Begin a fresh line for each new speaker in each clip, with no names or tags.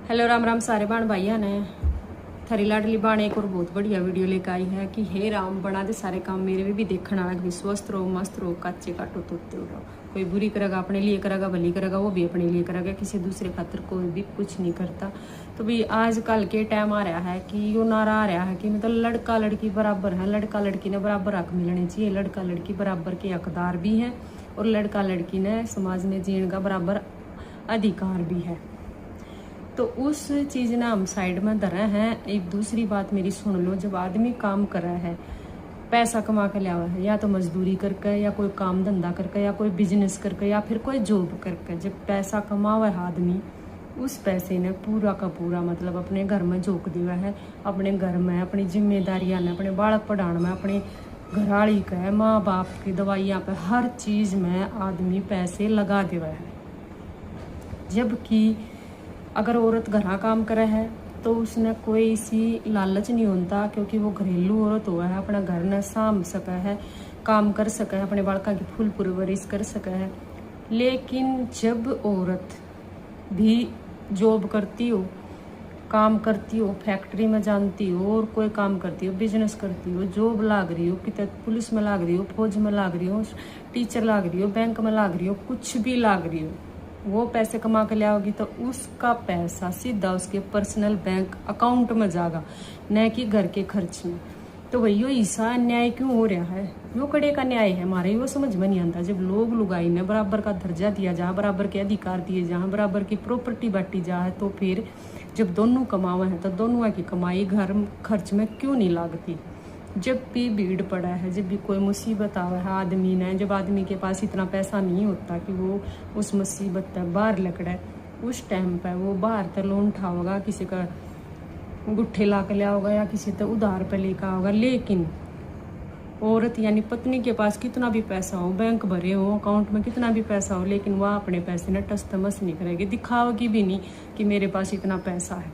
Hello Ram Ram सारे भाण भाइयों ने थारी लाडली बाण एक और बहुत बढ़िया वीडियो लेकर आई है कि हे राम बना दे सारे काम मेरे भी देखना अलग भी स्वस्थ रहो मस्त रहो कच्चे काटो तोते रहो। कोई बुरी करेगा अपने लिए करेगा, भली करेगा वो भी अपने लिए करेगा, किसी दूसरे खातिर कोई भी कुछ नहीं करता। तो भाई आजकल के टाइम आ रहा है कि यो नारा आ रहा है कि मतलब लड़का लड़की बराबर है, लड़का लड़की ने बराबर हक मिलने चाहिए, लड़का लड़की बराबर के हकदार भी हैं और लड़का लड़की ने समाज में जीने का बराबर अधिकार भी है। तो उस चीज़ ना हम साइड में धरे हैं। एक दूसरी बात मेरी सुन लो, जब आदमी काम कर रहा है, पैसा कमा के लिया हुआ है, या तो मजदूरी करके या कोई काम धंधा करके या कोई बिजनेस करके या फिर कोई जॉब करके, जब पैसा कमा हुआ है आदमी, उस पैसे ने पूरा का पूरा मतलब अपने घर में झोंक दिया है, अपने घर में अपनी जिम्मेदारियां ने, अपने बालक पढ़ाने में, अपने घराड़ी का, माँ बाप की दवाइयाँ पे, हर चीज़ में आदमी पैसे लगा दिया है। जबकि अगर औरत घरा काम करे है तो उसने कोई इसी लालच नहीं होता, क्योंकि वो घरेलू औरत हुआ है, अपना घर ने साम सका है, काम कर सका है, अपने बालका की फुल परवरिश कर सका है। लेकिन जब औरत भी जॉब करती हो, काम करती हो, फैक्ट्री में जानती हो और कोई काम करती हो, बिजनेस करती हो, जॉब लाग रही हो, कितने पुलिस में लाग रही हो, फौज में लाग रही हो, टीचर लाग रही हो, बैंक में लाग रही हो, कुछ भी लाग रही हो, वो पैसे कमा के ले आओगी तो उसका पैसा सीधा उसके पर्सनल बैंक अकाउंट में जाएगा, न कि घर के खर्च में। तो वही हिस्सा अन्याय क्यों हो रहा है? वो कड़े का न्याय है हमारे, वो समझ में नहीं आता। जब लोग लुगाई ने बराबर का दर्जा दिया जहाँ, बराबर के अधिकार दिए जहाँ, बराबर की प्रॉपर्टी बांटी जाए, तो फिर जब दोनों कमावे हैं तो दोनों की कमाई घर खर्च में क्यों नहीं लागती? जब भी भीड़ पड़ा है, जब भी कोई मुसीबत आवा है आदमी ने, जब आदमी के पास इतना पैसा नहीं होता कि वो उस मुसीबत तक बाहर लकड़े, उस टाइम पर वो बाहर तक लोन उठाओगा, किसी का गुट्ठे ला के लिया होगा या किसी तो उधार पे लेकर होगा। लेकिन औरत यानी पत्नी के पास कितना भी पैसा हो, बैंक भरे हो, अकाउंट में कितना भी पैसा हो, लेकिन वह अपने पैसे ने टस तमस नहीं करेगी, दिखाओगी भी नहीं कि मेरे पास इतना पैसा है।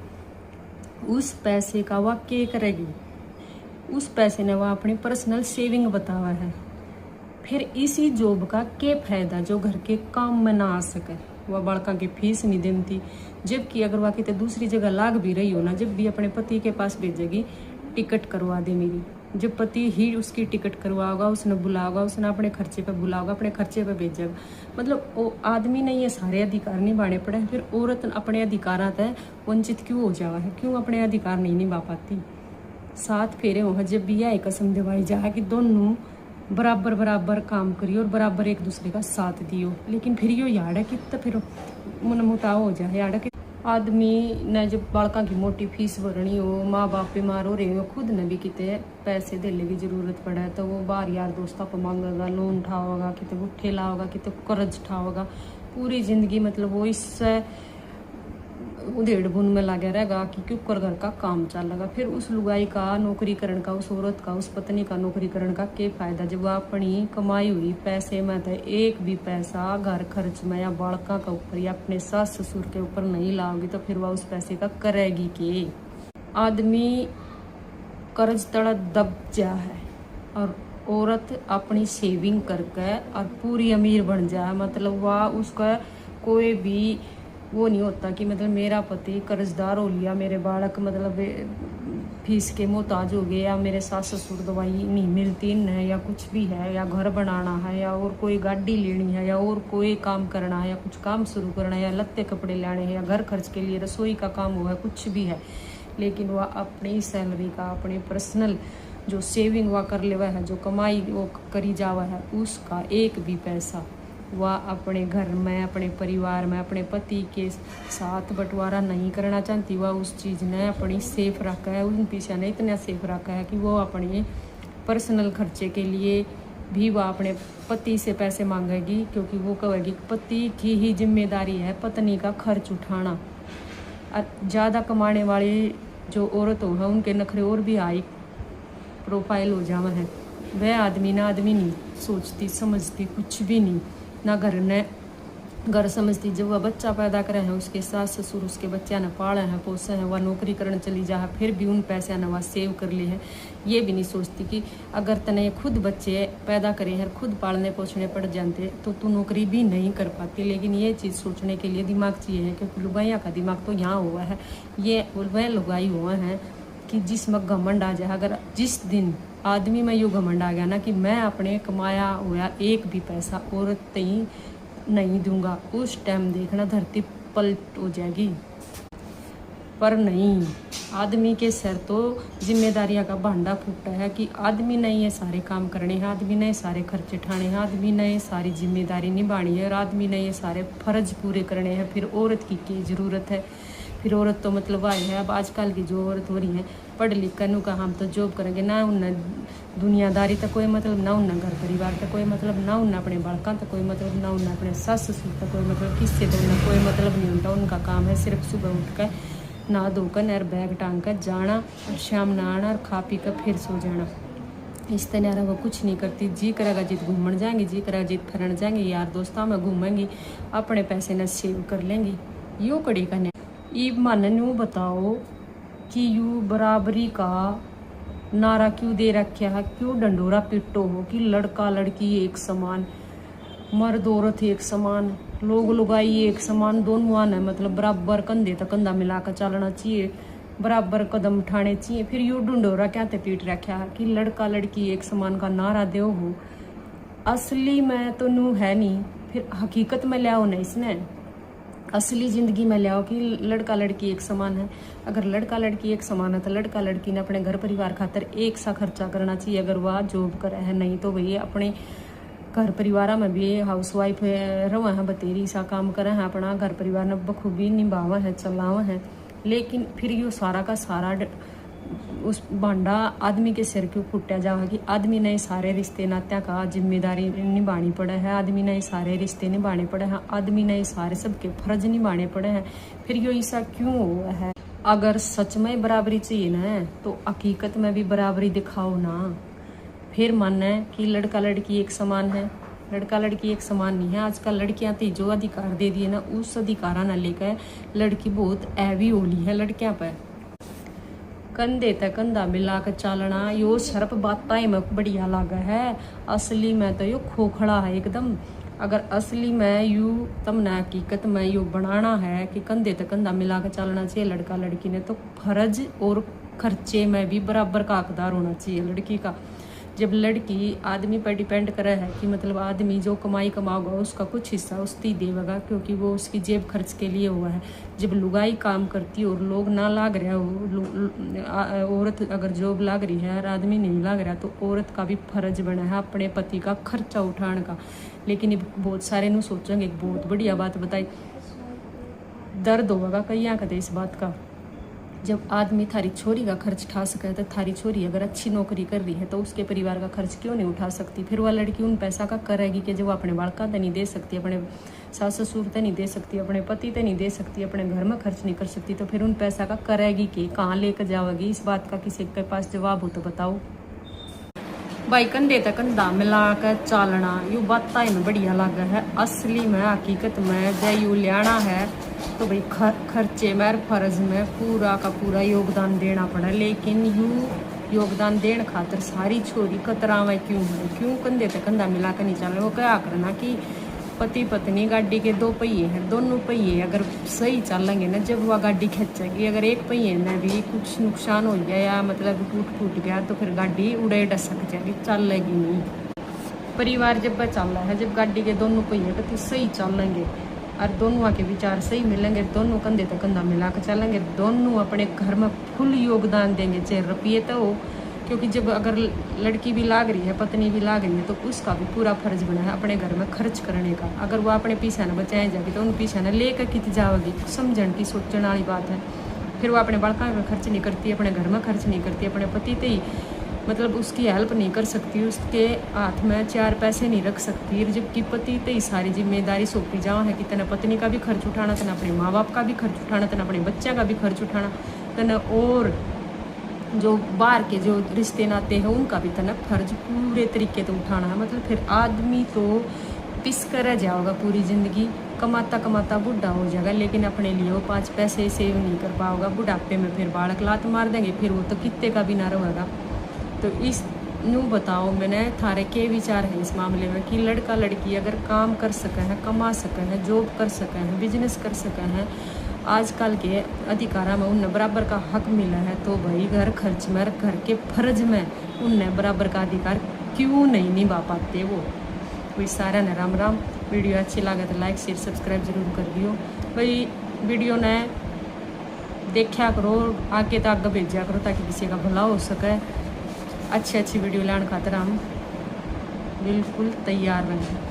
उस पैसे का वह क्या करेगी? उस पैसे ने वह अपनी पर्सनल सेविंग बतावा है। फिर इसी जॉब का क्या फायदा जो घर के काम में ना आ सके? वह बड़का की फीस नहीं देती, जबकि अगर वह कितने दूसरी जगह लाग भी रही हो ना, जब भी अपने पति के पास भेजेगी, टिकट करवा दे मेरी, जब पति ही उसकी टिकट करवाओगा, उसने बुलाओगा, उसने अपने खर्चे पे बुलाओगा, अपने खर्चे पे भेजेगा। मतलब वो आदमी ने ये सारे अधिकार निभाने पड़े, फिर औरत अपने अधिकारों से वंचित क्यों हो जावा है? क्यों अपने अधिकार नहीं निभा पाती? 7 फेरे हो जब भी यह कसम दिवाई जाए कि दोनों बराबर बराबर काम करियो और बराबर एक दूसरे का साथ दियो। लेकिन फिर यो याद है कि तो फिर मन मुटाव हो जाए। याद है कि आदमी ने जब बालका की मोटी फीस भरनी हो, माँ बाप बीमार हो रहे हो, खुद ने भी कितने पैसे देने की जरूरत पड़े तो वो बाहर यार दोस्तों को मांगेगा, लोन उठाओगा, कितने गुट्ठे लाओगा, कितने कर्ज उठाओगा, पूरी जिंदगी मतलब वो इससे उधेड़ बुन में लगे रहेगा कि क्यों कर घर का काम चलेगा। फिर उस लुगाई का नौकरीकरण का, उस औरत का, उस पत्नी का नौकरीकरण का क्या फायदा जब वह अपनी कमाई हुई पैसे में तो एक भी पैसा घर खर्च में या बालका के ऊपर या अपने सास ससुर के ऊपर नहीं लाओगी तो फिर वह उस पैसे का करेगी कि? आदमी कर्ज तड़ा दब जा है और औरत अपनी सेविंग करके और पूरी अमीर बन जाए। मतलब वह उसका कोई भी वो नहीं होता कि मतलब मेरा पति कर्जदार हो लिया, मेरे बालक मतलब फीस के मोहताज हो गए, या मेरे सास ससुर दवाई नहीं मिलती है, या कुछ भी है, या घर बनाना है, या और कोई गाड़ी लेनी है, या और कोई काम करना है, या कुछ काम शुरू करना है, या लत्ते कपड़े लाने हैं, या घर खर्च के लिए रसोई का काम हुआ है, कुछ भी है। लेकिन वह अपनी सैलरी का, अपने पर्सनल जो सेविंग वह कर लेवा है, जो कमाई वो करी जावा है, उसका एक भी पैसा वह अपने घर में, अपने परिवार में, अपने पति के साथ बंटवारा नहीं करना चाहती। वह उस चीज़ ने अपनी सेफ रखा है, उन पीछे ने इतना सेफ रखा है कि वो अपने पर्सनल खर्चे के लिए भी वह अपने पति से पैसे मांगेगी, क्योंकि वो कहेगी पति की ही जिम्मेदारी है पत्नी का खर्च उठाना। ज़्यादा कमाने वाली जो औरत हो उनके नखरे और भी हाई प्रोफाइल हो जावा है। वह आदमी ना आदमी नहीं सोचती समझती कुछ भी नहीं, ना घर ने घर समझती। जब वह बच्चा पैदा करे हैं उसके सास ससुर उसके बच्चा ने पाले हैं पोसे हैं, वह नौकरी करने चली जा है, फिर भी उन पैसे ने वह सेव कर लिए हैं। ये भी नहीं सोचती कि अगर तने खुद बच्चे पैदा करे हैं, खुद पालने पोसने पड़ जाते तो तू नौकरी भी नहीं कर पाती। लेकिन ये चीज़ सोचने के लिए दिमाग चाहिए है, क्योंकि लुगाइया का दिमाग तो यहाँ हुआ है। ये वह लुगाई हुआ है कि जिसमें घमंड आ जाए। अगर जिस दिन आदमी में यूँ घमंड आ गया ना कि मैं अपने कमाया हुआ एक भी पैसा औरत ही नहीं दूंगा, उस टाइम देखना धरती पलट हो जाएगी। पर नहीं, आदमी के सिर तो जिम्मेदारियां का भांडा फूटा है कि आदमी ने ये सारे काम करने हैं, आदमी ने सारे खर्चे उठाने हैं, आदमी ने सारी जिम्मेदारी निभानी है और आदमी ने ये सारे फर्ज पूरे करने हैं। फिर औरत की क्या ज़रूरत है? फिर औरत तो मतलब आई है। अब आजकल की जो औरत हो रही है पढ़ लिख कर नु का हम तो जॉब करेंगे ना, उन्हें दुनियादारी तक कोई मतलब ना, उन्हें घर परिवार तक कोई मतलब ना, उन्हें अपने बालका तक कोई मतलब ना, उन्हें अपने सास ससुर तक कोई मतलब, किससे तो उन्हें कोई मतलब नहीं होता। उनका काम है सिर्फ सुबह उठ कर नहा धोकर और बैग टांग कर जाना और शाम नहाना और खा पी कर फिर सो जाना। इस तरह वो कुछ नहीं करती। जी करेगा जित घूमने जाएंगी, जी करेगा जित फिरन जाएंगी, यार दोस्तों में घूमेंगी, अपने पैसे न सेव कर लेंगी। यो कड़ी करने ई मन नू बताओ कि यू बराबरी का नारा क्यों दे रखा है? क्यों डंडोरा पिट्टो हो कि लड़का लड़की एक समान, मर्द औरत एक समान, लोग लुगाई एक समान, दोनों आना मतलब बराबर कंधे तक कंधा मिलाकर चलना चाहिए, बराबर कदम उठाने चाहिए। फिर यू डंडोरा क्या ते पीट रखा है कि लड़का लड़की एक समान का नारा दो हो। असली में तो नू है नहीं, फिर हकीकत में लियाओ ना, इसने असली ज़िंदगी में लियाओ कि लड़का लड़की एक समान है। अगर लड़का लड़की एक समान है तो लड़का लड़की ने अपने घर परिवार खातर एक सा खर्चा करना चाहिए अगर वह जॉब करे है। नहीं तो वही अपने घर परिवार में भी हाउस वाइफ रवा है, बतेरी सा काम करे हैं, अपना घर परिवार ने बखूबी निभावा है, चलावा है। लेकिन फिर ये सारा का सारा उस भांडा आदमी के सिर क्यों फूटा जावा कि आदमी ने सारे रिश्ते नात्या का जिम्मेदारी निभानी पड़े है, आदमी ने सारे रिश्ते निभाने पड़े हैं, आदमी ने सारे सबके फर्ज निभाने पड़े हैं। फिर यो ऐसा क्यों हुआ है? अगर सच में बराबरी चाहिए ना तो हकीकत में भी बराबरी दिखाओ ना। फिर मानना है कि लड़का लड़की एक समान है, लड़का लड़की एक समान नहीं है। आजकल लड़कियां तो जो अधिकार दे दिए ना, उस अधिकारा ना लेकर लड़की बहुत ऐवी होली है लड़कियां पर। कंधे तक कंधा मिला कर चलना यो शर्प बातें में बढ़िया लगा है, असली में तो यो खोखड़ा है एकदम। अगर असली में यू तमने हकीकत में यू बनाना है कि कंधे तक कंधा मिला कर चलना चाहिए लड़का लड़की ने, तो फर्ज और खर्चे में भी बराबर का हकदार होना चाहिए लड़की का। जब लड़की आदमी पर डिपेंड करे है कि मतलब आदमी जो कमाई कमाओगा उसका कुछ हिस्सा उसकी देगा, क्योंकि वो उसकी जेब खर्च के लिए हुआ है। जब लुगाई काम करती और लोग ना लाग रहा हो, औरत अगर जॉब लाग रही है और आदमी नहीं लाग रहा, तो औरत का भी फर्ज बना है अपने पति का खर्चा उठाने का। लेकिन बहुत सारे नु सोचेंगे, एक बहुत बढ़िया बात बताई, दर्द होगा कई कहते इस बात का। जब आदमी थारी छोरी का खर्च उठा सके तो थारी छोरी अगर अच्छी नौकरी कर रही है तो उसके परिवार का खर्च क्यों नहीं उठा सकती? फिर वह लड़की उन पैसा का करेगी कि जो वो अपने बालका तो नहीं दे सकती, अपने सास ससुर तो नहीं दे सकती, अपने पति तो नहीं दे सकती, अपने घर में खर्च नहीं कर सकती, तो फिर उन पैसा का करेगी कि कहाँ लेकर जाओगी? इस बात का किसी के पास जवाब हो तो बताओ। भाई कंधे तक कंधा मिला कर चलना यू बात में बढ़िया लगा है, असली में हकीकत में जब यू लियाना है तो भाई खर्चे में फर्ज में पूरा का पूरा योगदान देना पड़ा। लेकिन यू योगदान देने खातर सारी छोरी कतरा में क्यों है? क्यों कंधे तक कंधा मिला कर नहीं चल रहे? वो क्या करना कि पति पत्नी गाड़ी के दो पहिए हैं, दोनों पहिए अगर सही चलेंगे ना, जब वह गाड़ी खींचेगी, अगर एक पहिए में भी कुछ नुकसान हो गया या मतलब टूट गया तो फिर गाड़ी उड़े डसक जाएगी, चलेगी नहीं। परिवार जब चल रहा है, जब गाड़ी के दोनों पहिए तो सही चलेंगे और दोनों के विचार सही मिलेंगे, दोनों कंधे तक कंधा मिला कर चलेंगे, दोनों अपने घर में फुल योगदान देंगे, चाहे रुपये तो हो। क्योंकि जब अगर लड़की भी लाग रही है, पत्नी भी लाग रही है, तो उसका भी पूरा फर्ज बना है अपने घर में खर्च करने का। अगर वो अपने पीछे न बचाए जाएगी तो उन पीछे न लेकर कित जाओगी? समझण की सोचने वाली बात है। फिर वो अपने बालका का खर्च नहीं करती, अपने घर में खर्च नहीं करती, अपने पति ते ही मतलब उसकी हेल्प नहीं कर सकती, उसके हाथ में चार पैसे नहीं रख सकती। जबकि पति ते ही सारी जिम्मेदारी सौंपी जाओ है कि तेना पत्नी का भी खर्च उठाना, तेना अपने माँ बाप का भी खर्च उठाना, तेना अपने बच्चे का भी खर्च उठाना, तेना और जो बाहर के जो रिश्ते नाते हैं उनका भी तना फर्ज पूरे तरीके से उठाना है। मतलब फिर आदमी तो पिस कर जाओगा पूरी ज़िंदगी, कमाता कमाता बूढ़ा हो जाएगा, लेकिन अपने लिए वो 5 पैसे सेव नहीं कर पाओगा। बुढ़ापे में फिर बालक लात मार देंगे, फिर वो तो कित्ते का भी ना रहेगा। तो इस नू बताओ मैंने थारे के विचार है इस मामले में कि लड़का लड़की अगर काम कर सके हैं, कमा सके हैं, जॉब कर सके हैं, बिजनेस कर सके हैं, आजकल के अधिकारा में उन्हें बराबर का हक मिला है, तो भाई घर खर्च में, घर के फर्ज में उन्हें बराबर का अधिकार क्यों नहीं निभा पाते वो। कोई सारा ने राम राम। वीडियो अच्छी लगे तो लाइक शेयर सब्सक्राइब जरूर कर दियो भाई। वीडियो ने देखा करो, आगे तो आगे भेजा करो ताकि किसी का भला हो सके। अच्छी वीडियो लाने खातिर हम बिल्कुल तैयार रहें।